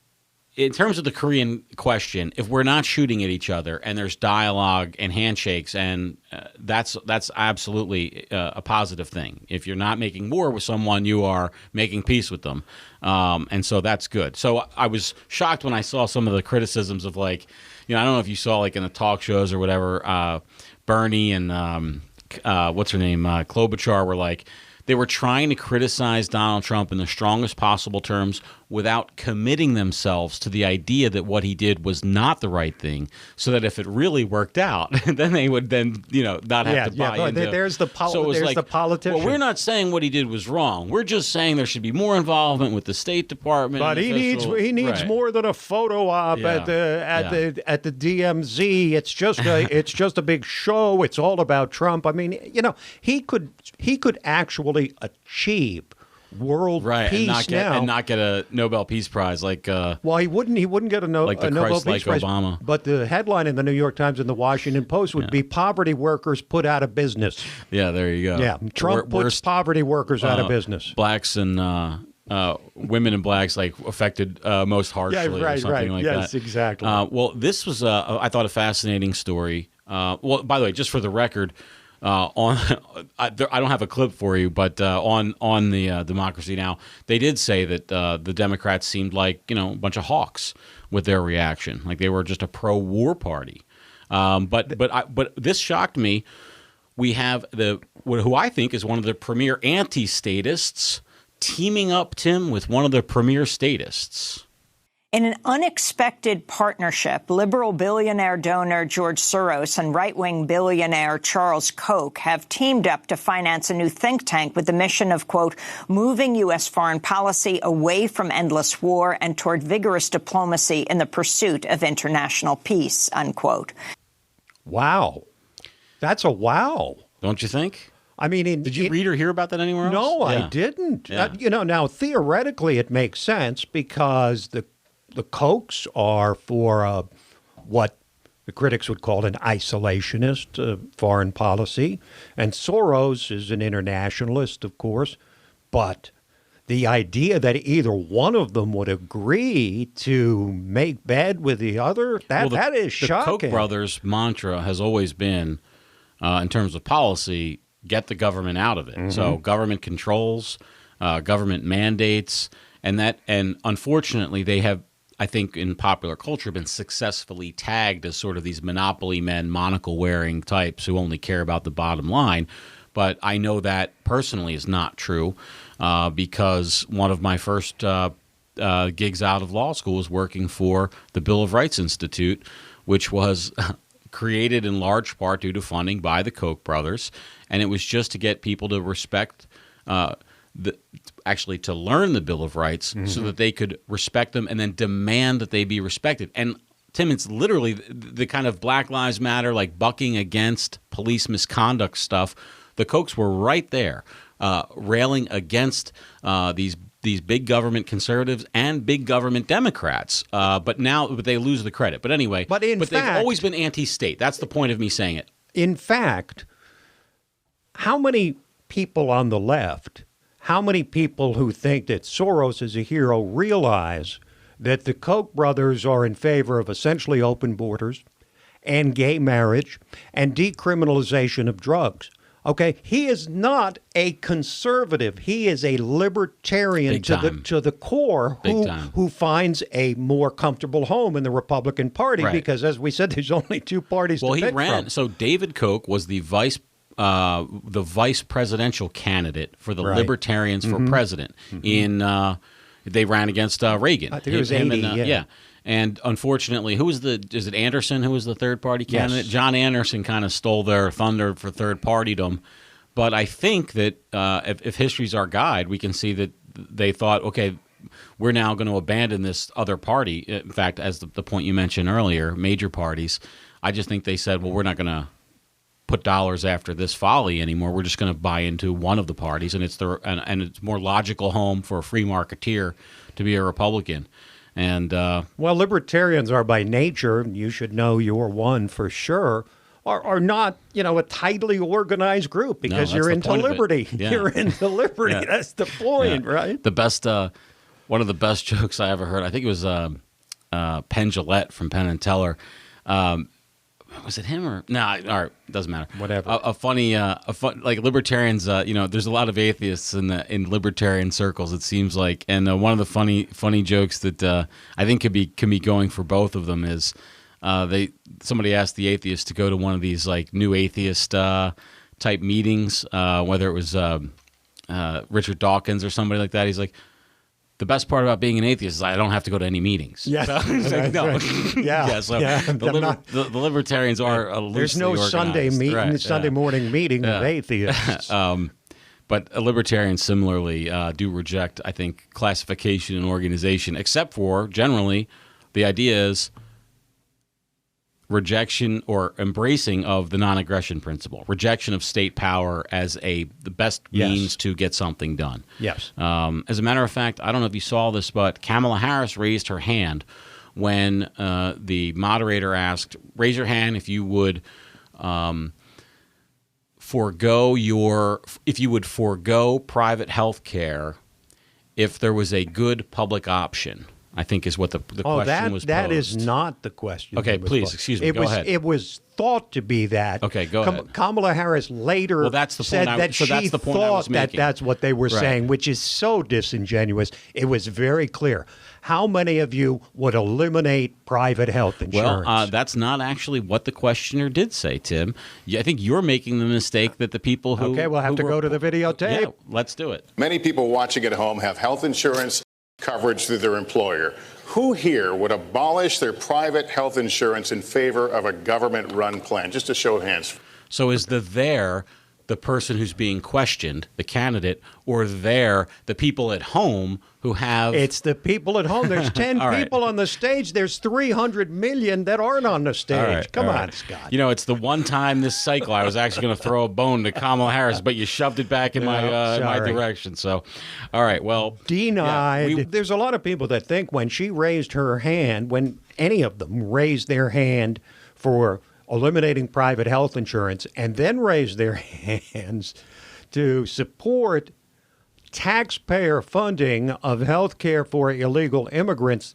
in terms of the Korean question, if we're not shooting at each other and there's dialogue and handshakes, and that's absolutely a positive thing. If you're not making war with someone, you are making peace with them, and so that's good. So I was shocked when I saw some of the criticisms of, like, I don't know if you saw, like, in the talk shows or whatever, Bernie and what's her name, Klobuchar were like, they were trying to criticize Donald Trump in the strongest possible terms without committing themselves to the idea that what he did was not the right thing, so that if it really worked out, then they would not have to buy into it. There's the politician. Well, we're not saying what he did was wrong. We're just saying there should be more involvement with the State Department. But he needs more than a photo op at the DMZ. It's just a big show. It's all about Trump. I mean, he could actually achieve world peace and not get a Nobel Peace Prize like. Well, he wouldn't get a Nobel Peace Prize. Obama. But the headline in the New York Times and the Washington Post would be "Poverty Workers Put Out of Business." Yeah, there you go. Yeah, Trump puts poverty workers out of business. Blacks and women and blacks affected most harshly, or something like that. Yes, exactly. Well, this was I thought a fascinating story. Well, by the way, just for the record. I don't have a clip for you, but on the Democracy Now! They did say that the Democrats seemed like a bunch of hawks with their reaction, like they were just a pro-war party. But this shocked me. We have who I think is one of the premier anti-statists teaming up, Tim, with one of the premier statists. In an unexpected partnership, liberal billionaire donor George Soros and right-wing billionaire Charles Koch have teamed up to finance a new think tank with the mission of, quote, moving U.S. foreign policy away from endless war and toward vigorous diplomacy in the pursuit of international peace, unquote. Wow. That's a wow. Don't you think? I mean, did you read or hear about that anywhere else? No, I didn't. Yeah. Now, theoretically, it makes sense because the Kochs are for what the critics would call an isolationist foreign policy, and Soros is an internationalist, of course. But the idea that either one of them would agree to make bed with the other, that is shocking. The Koch brothers' mantra has always been, in terms of policy, get the government out of it. Mm-hmm. So government controls, government mandates, and unfortunately they have, I think, in popular culture, been successfully tagged as sort of these monopoly men, monocle-wearing types who only care about the bottom line. But I know that personally is not true because one of my first gigs out of law school was working for the Bill of Rights Institute, which was created in large part due to funding by the Koch brothers. And it was just to get people to respect actually to learn the Bill of Rights so that they could respect them and then demand that they be respected. And Tim, it's literally the kind of Black Lives Matter, like bucking against police misconduct stuff. The Kochs were right there, railing against these big government conservatives and big government Democrats. But they lose the credit. But anyway, but they've always been anti-state. That's the point of me saying it. In fact, how many people on the left, how many people who think that Soros is a hero realize that the Koch brothers are in favor of essentially open borders and gay marriage and decriminalization of drugs? Okay, he is not a conservative. He is a libertarian to the core who finds a more comfortable home in the Republican Party because, as we said, there's only two parties to pick from. So David Koch was the vice presidential candidate for the Libertarians for president. They ran against Reagan. I think it was 80, And unfortunately, is it Anderson who was the third party candidate? Yes. John Anderson kind of stole their thunder for third partydom. But I think that if history's our guide, we can see that they thought, okay, we're now going to abandon this other party. In fact, as the point you mentioned earlier, major parties, I just think they said, well, we're not going to put dollars after this folly anymore. We're just going to buy into one of the parties, and it's more logical home for a free marketeer to be a Republican. And well, libertarians are by nature, you should know you're one for sure, are not, a tightly organized group because you're into liberty. Yeah. You're into liberty. Yeah. That's the point, right? The best, one of the best jokes I ever heard, I think it was Penn Jillette from Penn and Teller. Was it him or no? All right, doesn't matter. Whatever. Like libertarians. There's a lot of atheists in libertarian circles. It seems like, and one of the funny jokes that I think can be going for both of them is somebody asked the atheist to go to one of these like new atheist type meetings, whether it was Richard Dawkins or somebody like that. He's like, the best part about being an atheist is I don't have to go to any meetings. Yeah. So, like, no. Right. Yeah. The libertarians are a there's no Sunday meeting, right, Sunday morning meeting of atheists. But libertarians similarly do reject, I think, classification and organization, except for generally the idea is rejection or embracing of the non-aggression principle, rejection of state power as the best means to get something done. Yes. As a matter of fact, I don't know if you saw this, but Kamala Harris raised her hand when the moderator asked, raise your hand if you would forego private health care if there was a good public option. I think is what the question was posed. That is not the question. Okay, please, excuse me. Go ahead. It was thought to be that. Okay, go ahead. Kamala Harris later said that she thought that that's what they were saying, which is so disingenuous. It was very clear. How many of you would eliminate private health insurance? Well, that's not actually what the questioner did say, Tim. I think you're making the mistake that the people who... Okay, we'll have to go to the videotape. Yeah, let's do it. Many people watching at home have health insurance coverage through their employer. Who here would abolish their private health insurance in favor of a government-run plan? Just a show of hands. So is the person who's being questioned, the candidate, or the people at home who have... It's the people at home. There's 10 people on the stage. There's 300 million that aren't on the stage. Come on, Scott. It's the one time this cycle I was actually going to throw a bone to Kamala Harris, but you shoved it back in my direction. So, all right, well... Denied. Yeah, there's a lot of people that think when she raised her hand, when any of them raised their hand for eliminating private health insurance and then raised their hands to support taxpayer funding of health care for illegal immigrants,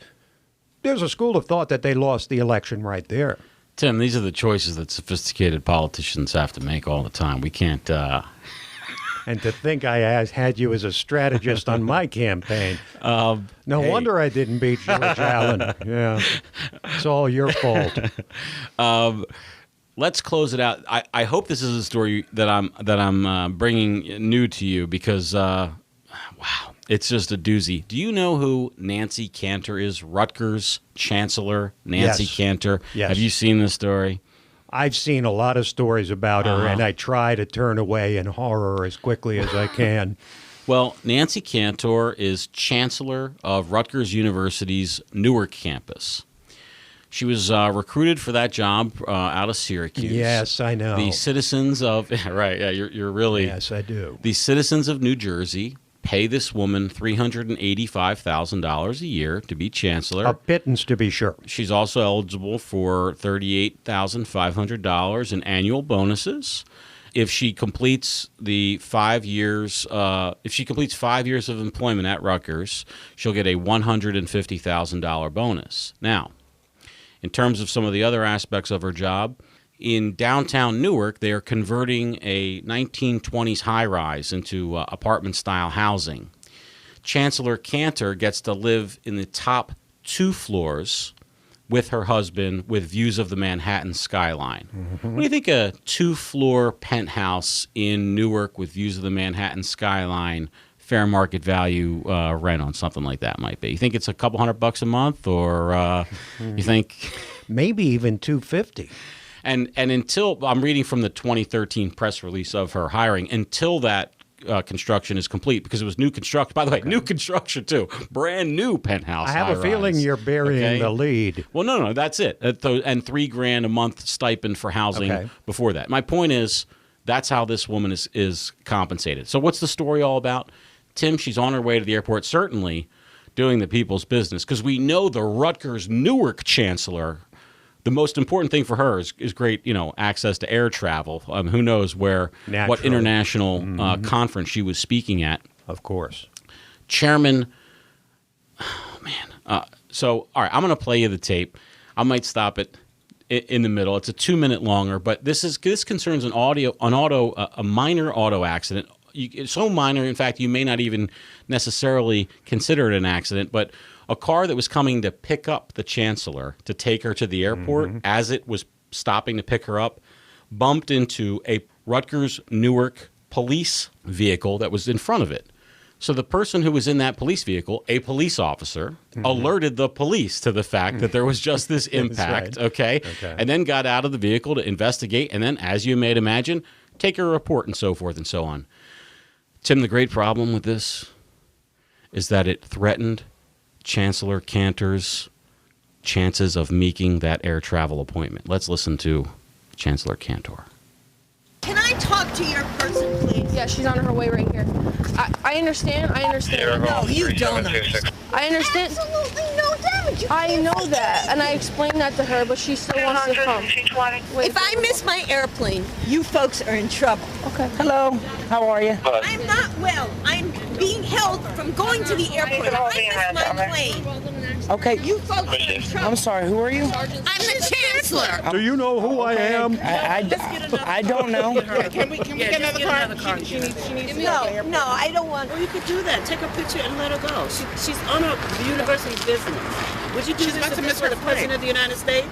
there's a school of thought that they lost the election right there. Tim, these are the choices that sophisticated politicians have to make all the time. We can't... And to think I had you as a strategist on my campaign. No wonder I didn't beat George Allen. Yeah, it's all your fault. Let's close it out. I hope this is a story that I'm bringing new to you because, wow, it's just a doozy. Do you know who Nancy Cantor is? Rutgers Chancellor Nancy Cantor. Yes. Have you seen this story? I've seen a lot of stories about her, and I try to turn away in horror as quickly as I can. Well, Nancy Cantor is Chancellor of Rutgers University's Newark campus. She was recruited for that job out of Syracuse. Yes, I know. The citizens of right, yeah, you're really yes, I do. The citizens of New Jersey pay this woman $385,000 a year to be chancellor. A pittance, to be sure. She's also eligible for $38,500 in annual bonuses. If she completes the 5 years, of employment at Rutgers, she'll get a $150,000 bonus. Now, in terms of some of the other aspects of her job, in downtown Newark, they are converting a 1920s high-rise into apartment-style housing. Chancellor Cantor gets to live in the top 2 floors with her husband with views of the Manhattan skyline. Mm-hmm. What do you think a 2-floor penthouse in Newark with views of the Manhattan skyline, fair market value rent on something like that might be? You think it's a couple $100 a month, or you think... Maybe even $250. And until I'm reading from the 2013 press release of her hiring, until that construction is complete, because it was new construction. By the way, new construction too, brand new penthouse. I have a feeling you're burying the lead. Well, no, that's it. And $3,000 a month stipend for housing before that. My point is, that's how this woman is compensated. So what's the story all about? Tim, she's on her way to the airport, certainly doing the people's business, because we know the Rutgers Newark chancellor, the most important thing for her is great, access to air travel. Who knows what international conference she was speaking at. Of course. Chairman, oh man. So, all right, I'm going to play you the tape. I might stop it in the middle. It's a 2-minute longer, but this concerns a minor auto accident. It's so minor, in fact, you may not even necessarily consider it an accident, but a car that was coming to pick up the chancellor to take her to the airport, as it was stopping to pick her up, bumped into a Rutgers Newark police vehicle that was in front of it. So the person who was in that police vehicle, a police officer, alerted the police to the fact that there was just this impact, okay? And then got out of the vehicle to investigate, and then, as you may imagine, take a report and so forth and so on. Tim, the great problem with this is that it threatened Chancellor Cantor's chances of making that air travel appointment. Let's listen to Chancellor Cantor. Can I talk to your person, please? Yeah, she's on her way right here. I understand. No, you don't understand. I understand. Absolutely no damage. I know that, and I explained that to her, but she still wants to come. If I miss my airplane, you folks are in trouble. Okay. Hello. How are you? I'm not well. I'm being held from going to the airport. If I miss my plane, okay. You folks are in trouble. I'm sorry. Who are you? I'm the chancellor. Do you know who I am? I don't know. Can we get another car? She needs no, I don't want. Well, you could do that. Take a picture and let her go. She's on the university business. Would you do this if this were the president of the United States?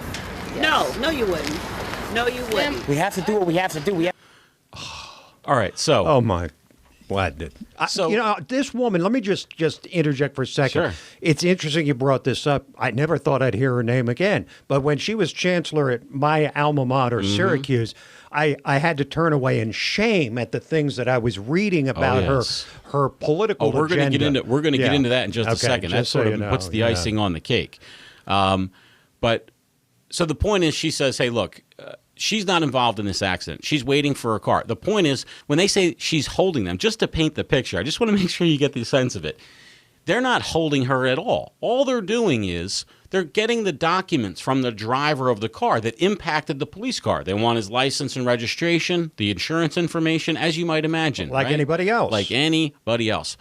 Yes. No, you wouldn't. No, you wouldn't. We have to do what we have to do. All right, so. Oh, my. This woman, let me just interject for a second. Sure. It's interesting you brought this up. I never thought I'd hear her name again. But when she was chancellor at my alma mater, Syracuse, I had to turn away in shame at the things that I was reading about her political agenda. We're going to get into that in just a second. That sort of puts the icing on the cake. But so the point is, she says, hey, look, she's not involved in this accident. She's waiting for her car. The point is, when they say she's holding them, just to paint the picture, I just want to make sure you get the sense of it. They're not holding her at all. All they're doing is they're getting the documents from the driver of the car that impacted the police car. They want his license and registration, the insurance information, as you might imagine. Like anybody else. Like anybody else.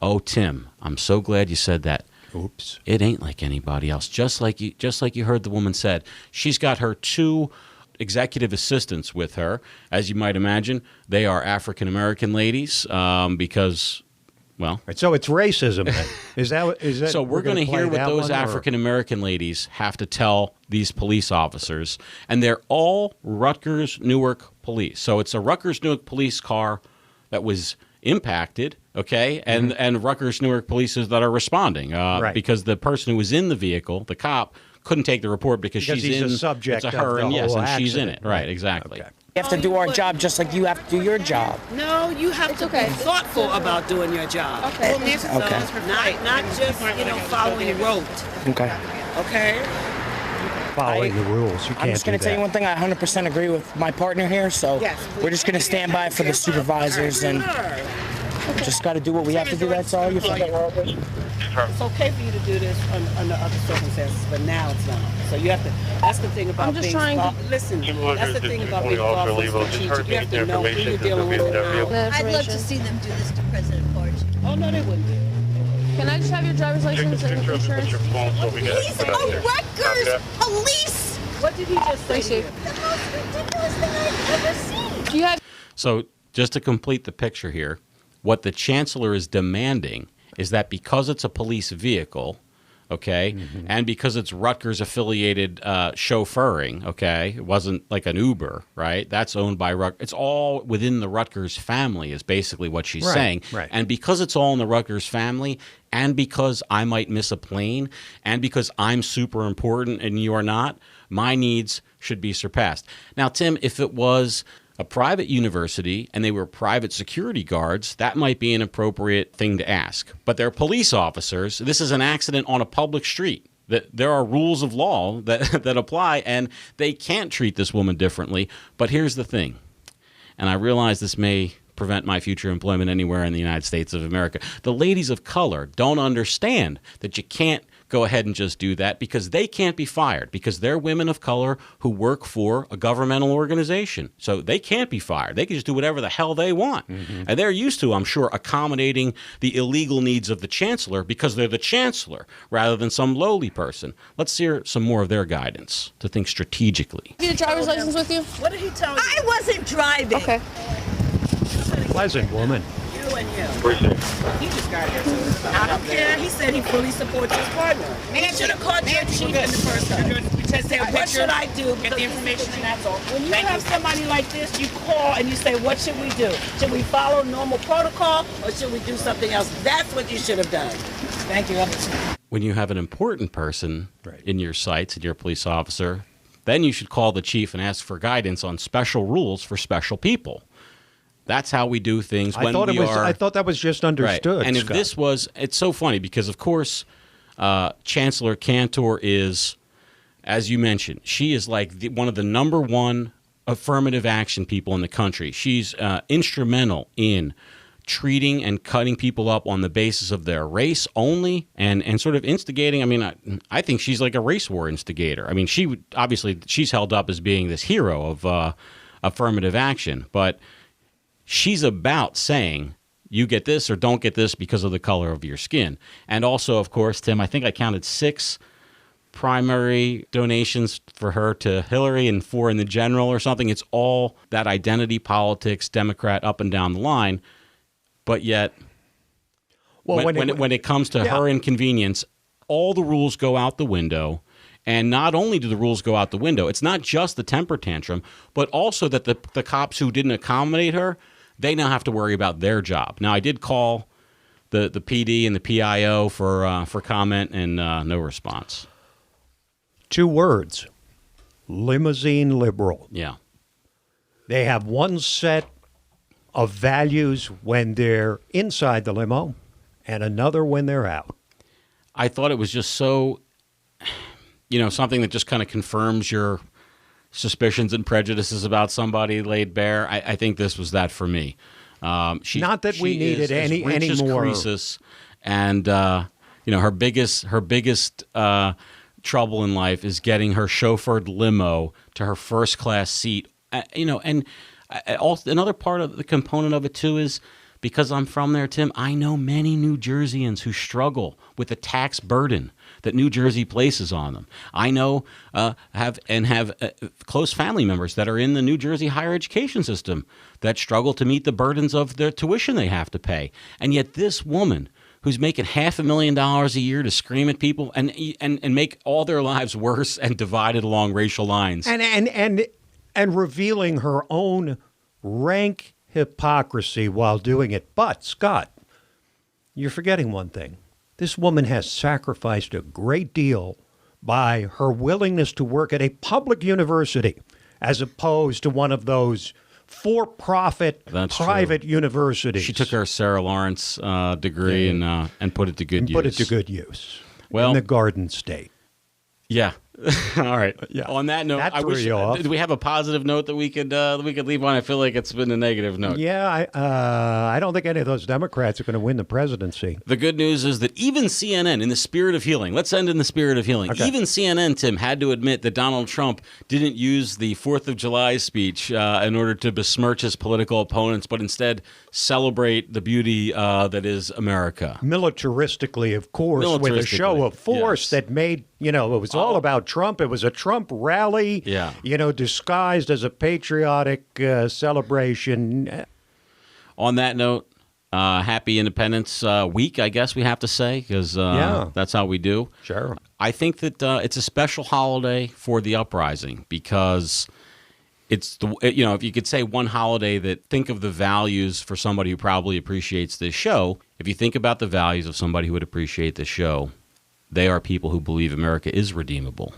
Oh, Tim, I'm so glad you said that. Oops. It ain't like anybody else. Just like you heard the woman said. She's got her 2 executive assistants with her. As you might imagine, they are African-American ladies because, well... So it's racism then. Is that so we're going to hear what those African-American ladies have to tell these police officers, and they're all Rutgers Newark police. So it's a Rutgers Newark police car that was impacted, okay, and Rutgers Newark police that are responding because the person who was in the vehicle, the cop, couldn't take the report because she's a subject it's a her, of the and whole and she's in accident. it. Right, exactly. We have to do our job just like you have to do your job. No, you have to be thoughtful about doing your job. Okay. Not just, following rote. Okay. Okay? Following the rules. You can't I'm just going to tell you one thing. I 100% agree with my partner here, so we're just going to stand by for the supervisors and just got to do what we have to do. That's all. You're fine. It's okay for you to do this under other circumstances, but now it's not. So you have to. That's the thing about being. Listen, that's the thing about being thoughtful and strategic. You have to know who you're dealing with now. I'd love to see them do this to President George. Oh no, they wouldn't do. Can I just have your driver's license and insurance? He's a Rutgers police. What did he just say? The most ridiculous thing I've ever seen. Do you have? So just to complete the picture here, what the chancellor is demanding is that because it's a police vehicle, okay, and because it's Rutgers-affiliated chauffeuring, okay, it wasn't like an Uber, right? That's owned by Rutgers. It's all within the Rutgers family is basically what she's saying. Right. And because it's all in the Rutgers family, and because I might miss a plane, and because I'm super important and you are not, my needs should be surpassed. Now, Tim, if it was a private university and they were private security guards, that might be an appropriate thing to ask. But they're police officers. This is an accident on a public street. There are rules of law that apply, and they can't treat this woman differently. But here's the thing, and I realize this may prevent my future employment anywhere in the United States of America. The ladies of color don't understand that you can't go ahead and just do that because they can't be fired because they're women of color who work for a governmental organization. So they can't be fired. They can just do whatever the hell they want. Mm-hmm. And they're used to, I'm sure, accommodating the illegal needs of the chancellor because they're the chancellor rather than some lowly person. Let's hear some more of their guidance to think strategically. Get a driver's license with you? What did he tell you? I wasn't driving. Okay. Pleasant woman. You and him. He just got here. So I don't care. He said he fully supports his partner. He should have called your chief in the first place. What should I do? Get the information and that's all. When you have somebody like this, you call and you say, what should we do? Should we follow normal protocol or should we do something else? That's what you should have done. Thank you. When you have an important person in your sights and you're a police officer, then you should call the chief and ask for guidance on special rules for special people. That's how we do things. I thought that was just understood. Right. And Scott. if this was, it's so funny because, of course, Chancellor Cantor is, as you mentioned, she is like one of the number one affirmative action people in the country. She's instrumental in treating and cutting people up on the basis of their race only and sort of instigating. I mean, I think she's like a race war instigator. I mean, she's held up as being this hero of affirmative action, but she's about saying you get this or don't get this because of the color of your skin. And also, of course, Tim, I think I counted 6 primary donations for her to Hillary and 4 in the general or something. It's all that identity politics, Democrat up and down the line. But yet, when it comes to her inconvenience, all the rules go out the window. And not only do the rules go out the window, it's not just the temper tantrum, but also that the cops who didn't accommodate her, they now have to worry about their job. Now, I did call the PD and the PIO for comment, and no response. 2 words: limousine liberal. Yeah. They have one set of values when they're inside the limo and another when they're out. I thought it was just so, something that just kind of confirms your suspicions and prejudices about somebody laid bare. I think this was that for me. Not that we needed any more. Croesus, and her biggest trouble in life is getting her chauffeured limo to her first class seat. And also another part of the component of it too is because I'm from there, Tim. I know many New Jerseyans who struggle with the tax burden that New Jersey places on them. I know have close family members that are in the New Jersey higher education system that struggle to meet the burdens of their tuition they have to pay. And yet this woman who's making $500,000 a year to scream at people and make all their lives worse and divided along racial lines. And revealing her own rank hypocrisy while doing it. But, Scott, you're forgetting one thing. This woman has sacrificed a great deal by her willingness to work at a public university as opposed to one of those for-profit private universities. She took her Sarah Lawrence degree and put it to good use. Put it to good use in the Garden State. Yeah. All right. Yeah. On that note, I wish. Do we have a positive note that we could leave on? I feel like it's been a negative note. Yeah, I don't think any of those Democrats are going to win the presidency. The good news is that even CNN, in the spirit of healing, let's end in the spirit of healing. Okay. Even CNN, Tim, had to admit that Donald Trump didn't use the 4th of July speech in order to besmirch his political opponents, but instead celebrate the beauty that is America. Militaristically, of course, with a show of force that made, it was all about Trump. It was a Trump rally, disguised as a patriotic celebration. On that note, happy Independence Week, I guess we have to say, because that's how we do. Sure. I think that it's a special holiday for the Uprising because it's if you could say one holiday that think of the values for somebody who probably appreciates this show. If you think about the values of somebody who would appreciate this show, they are people who believe America is redeemable.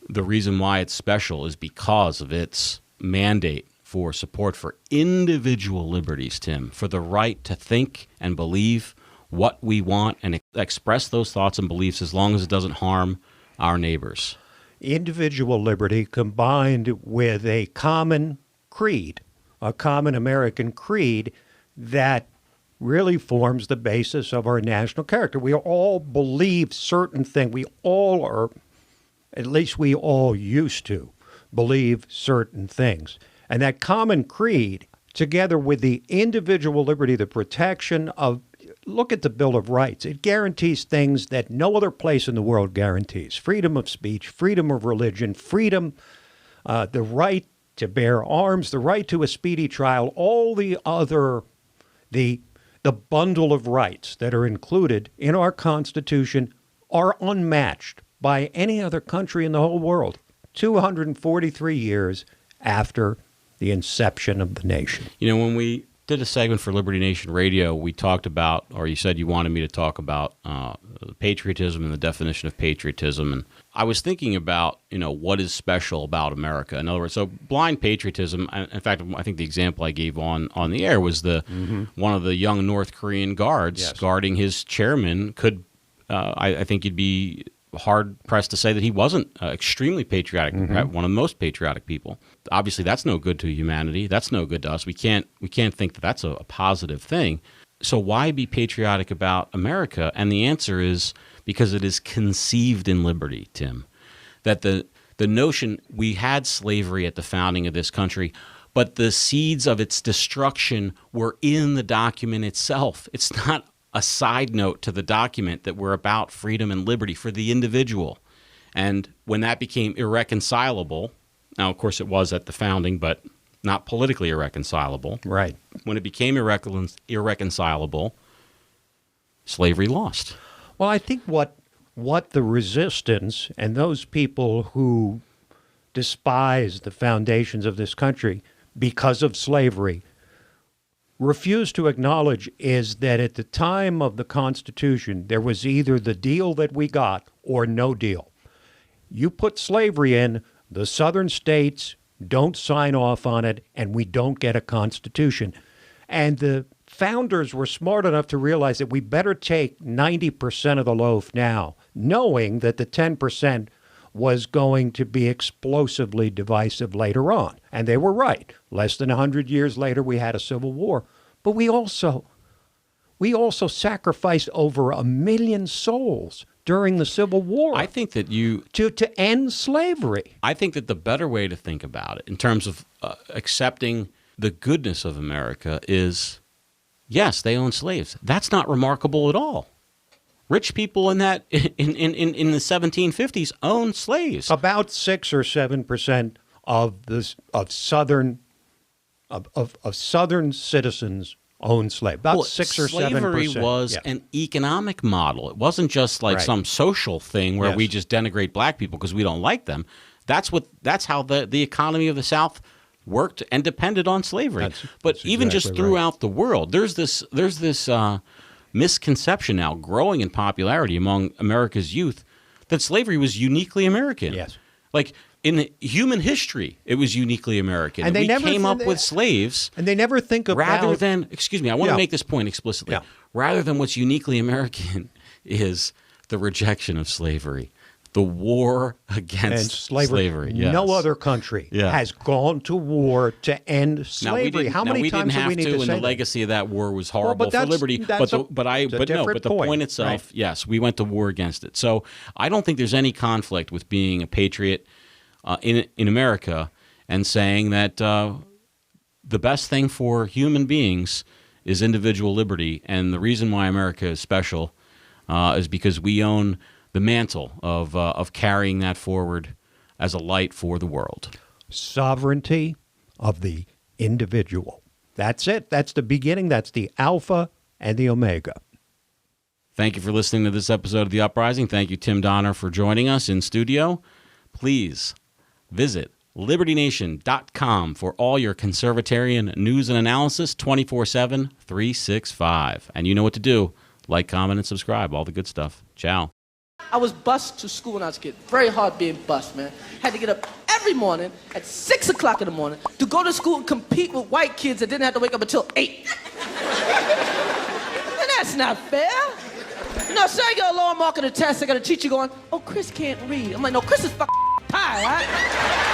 The reason why it's special is because of its mandate for support for individual liberties, Tim, for the right to think and believe what we want and express those thoughts and beliefs as long as it doesn't harm our neighbors. Individual liberty combined with a common creed, a common American creed that really forms the basis of our national character. We all believe certain things. We all are, at least we all used to believe certain things. And that common creed, together with the individual liberty, the protection of, look at the Bill of Rights. It guarantees things that no other place in the world guarantees. Freedom of speech, freedom of religion, freedom, the right to bear arms, the right to a speedy trial, all the other, the bundle of rights that are included in our Constitution are unmatched by any other country in the whole world, 243 years after the inception of the nation. You know, when we did a segment for Liberty Nation Radio, we talked about, or you said you wanted me to talk about patriotism and the definition of patriotism. And I was thinking about, what is special about America. In other words, so blind patriotism, in fact, I think the example I gave on the air was one of the young North Korean guards guarding his chairman could, I think you'd be hard-pressed to say that he wasn't extremely patriotic, one of the most patriotic people. Obviously, that's no good to humanity. That's no good to us. We can't think that that's a positive thing. So why be patriotic about America? And the answer is because it is conceived in liberty, Tim. That the notion, we had slavery at the founding of this country, but the seeds of its destruction were in the document itself. It's not a side note to the document that we're about freedom and liberty for the individual. And when that became irreconcilable, now, of course, it was at the founding, but not politically irreconcilable. Right. When it became irreconcilable, slavery lost. Well, I think what the resistance and those people who despise the foundations of this country because of slavery refuse to acknowledge is that at the time of the Constitution, there was either the deal that we got or no deal. You put slavery in, the southern states don't sign off on it, and we don't get a Constitution. And the founders were smart enough to realize that we better take 90% of the loaf now, knowing that the 10% was going to be explosively divisive later on. And they were right. Less than 100 years later, we had a civil war. But we also sacrificed over 1 million souls during the Civil War. I think that to end slavery. I think that the better way to think about it in terms of accepting the goodness of America is, yes, they own slaves. That's not remarkable at all. Rich people in the 1750s owned slaves. About 6 or 7% of southern citizens owned slaves. About 6 or 7%. Slavery was an economic model. It wasn't just like some social thing where we just denigrate black people because we don't like them. That's how the economy of the South worked and depended on slavery. But even just throughout the world, there's this misconception now growing in popularity among America's youth that slavery was uniquely American. Yes. Like in human history, it was uniquely American. And they never came up with slaves. And they never think about... Rather than, excuse me, I want to make this point explicitly. Yeah. Rather than what's uniquely American is the rejection of slavery. The war against slavery. Yes. No other country has gone to war to end slavery. How many times do we need to say that? And the legacy of that war was horrible for liberty. But the point itself, yes, we went to war against it. So I don't think there's any conflict with being a patriot in America and saying that the best thing for human beings is individual liberty. And the reason why America is special is because we own the mantle of carrying that forward as a light for the world. Sovereignty of the individual. That's it. That's the beginning. That's the alpha and the omega. Thank you for listening to this episode of The Uprising. Thank you, Tim Donner, for joining us in studio. Please visit LibertyNation.com for all your conservatarian news and analysis 24/7, 365. And you know what to do. Like, comment, and subscribe. All the good stuff. Ciao. I was bused to school when I was a kid. Very hard being bused, man. Had to get up every every morning at 6 o'clock in the morning to go to school and compete with white kids that didn't have to wake up until 8. And that's not fair. No, say you got a lower mark on the test, they got a teacher going, oh, Chris can't read. I'm like, no, Chris is fucking tired, right?